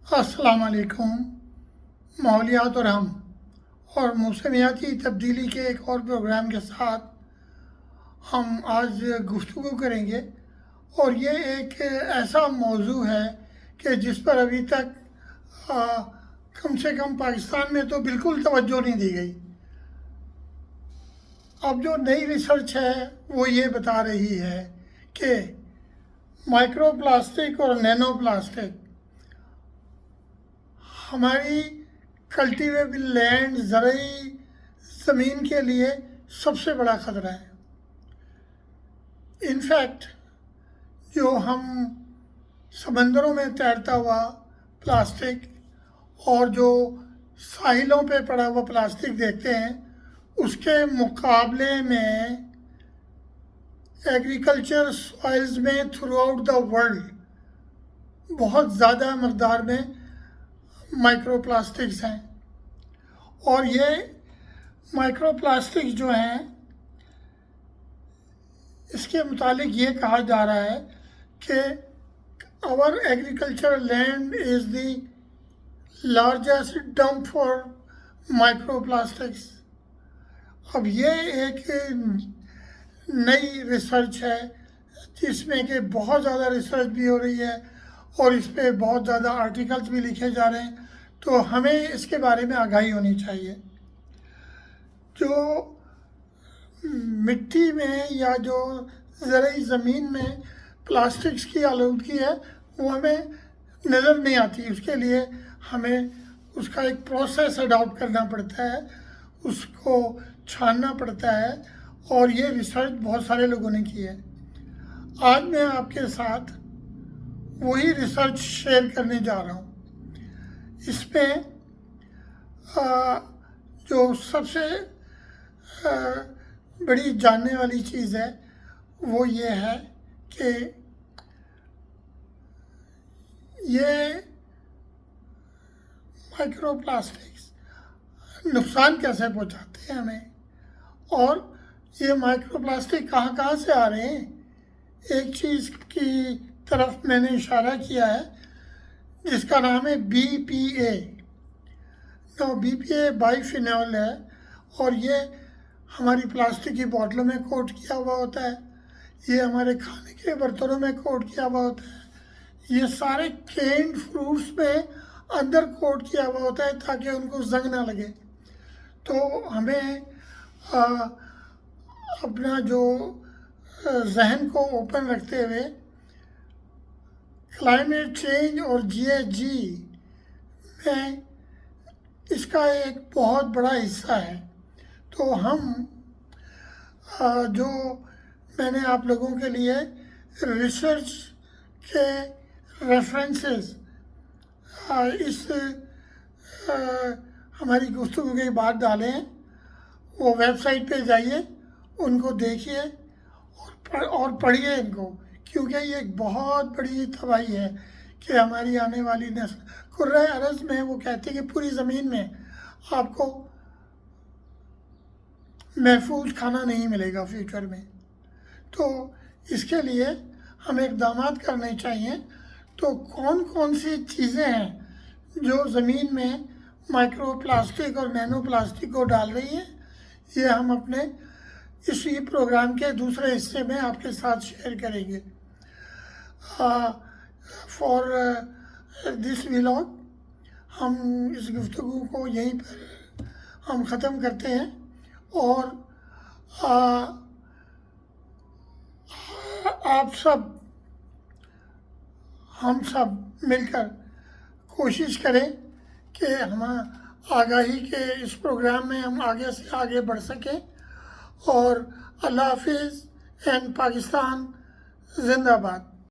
अस्सलाम वालेकुम। माहौलियात और हम और मौसमियाती तब्दीली के एक और प्रोग्राम के साथ हम आज गुफ्तगू करेंगे और ये एक ऐसा मौजू है कि जिस पर अभी तक आ, कम से कम पाकिस्तान में तो बिल्कुल तवज्जो नहीं दी गई। अब जो नई रिसर्च है वो ये बता रही है कि माइक्रो प्लास्टिक और नैनो प्लास्टिक हमारी कल्टीवेबल लैंड ज़रूरी ज़मीन के लिए सबसे बड़ा ख़तरा है। इनफैक्ट जो हम समंदरों में तैरता हुआ प्लास्टिक और जो साहिलों पे पड़ा हुआ प्लास्टिक देखते हैं उसके मुकाबले में एग्रीकल्चर सॉइल्स में थ्रू आउट द वर्ल्ड बहुत ज़्यादा मकदार में माइक्रो प्लास्टिक्स हैं। और ये माइक्रो प्लास्टिक जो हैं इसके मुतालिक ये कहा जा रहा है कि our agriculture land is the largest dump for microplastics. अब ये एक नई रिसर्च है जिसमें कि बहुत ज़्यादा रिसर्च भी हो रही है और इस पर बहुत ज़्यादा आर्टिकल्स भी लिखे जा रहे हैं, तो हमें इसके बारे में आगाही होनी चाहिए। जो मिट्टी में या जो ज़रूरी ज़मीन में प्लास्टिक्स की आलूदगी है वो हमें नज़र नहीं आती। उसके लिए हमें उसका एक प्रोसेस अडॉप्ट करना पड़ता है, उसको छानना पड़ता है और ये रिसर्च बहुत सारे लोगों ने की है। आज मैं आपके साथ वही रिसर्च शेयर करने जा रहा हूँ। इसमें जो सबसे बड़ी जानने वाली चीज़ है वो ये है कि ये माइक्रो प्लास्टिक्स नुकसान कैसे पहुँचाते हैं हमें और ये माइक्रो प्लास्टिक कहाँ कहाँ से आ रहे हैं। एक चीज़ की तरफ मैंने इशारा किया है जिसका नाम है BPA। BPA बाईफिनॉल है और ये हमारी प्लास्टिक की बोतलों में कोट किया हुआ होता है, ये हमारे खाने के बर्तनों में कोट किया हुआ होता है, ये सारे कैंड फ्रूट्स में अंदर कोट किया हुआ होता है ताकि उनको जंग ना लगे। तो हमें अपना जो जहन को ओपन रखते हुए क्लाइमेट चेंज और GHG में इसका एक बहुत बड़ा हिस्सा है। तो हम जो मैंने आप लोगों के लिए रिसर्च के रेफरेंसेस इस हमारी गुफ्तगू के बाद डाले हैं, वो वेबसाइट पे जाइए, उनको देखिए और पढ़िए इनको, क्योंकि ये एक बहुत बड़ी तबाही है कि हमारी आने वाली नस्ल कुर्रे अरज़ में वो कहते हैं कि पूरी ज़मीन में आपको महफूज खाना नहीं मिलेगा फ्यूचर में। तो इसके लिए हमें इक़दाम करने चाहिए। तो कौन कौन सी चीज़ें हैं जो ज़मीन में माइक्रो प्लास्टिक और नैनो प्लास्टिक को डाल रही है, ये हम अपने इसी प्रोग्राम के दूसरे हिस्से में आपके साथ शेयर करेंगे। फॉर दिस व्लॉग हम इस गुफ्तगू को यहीं पर हम ख़त्म करते हैं और आप सब हम सब मिलकर कोशिश करें कि हम आगाही के इस प्रोग्राम में हम आगे से आगे बढ़ सकें। और अल्लाह हाफिज़ एंड पाकिस्तान जिंदाबाद।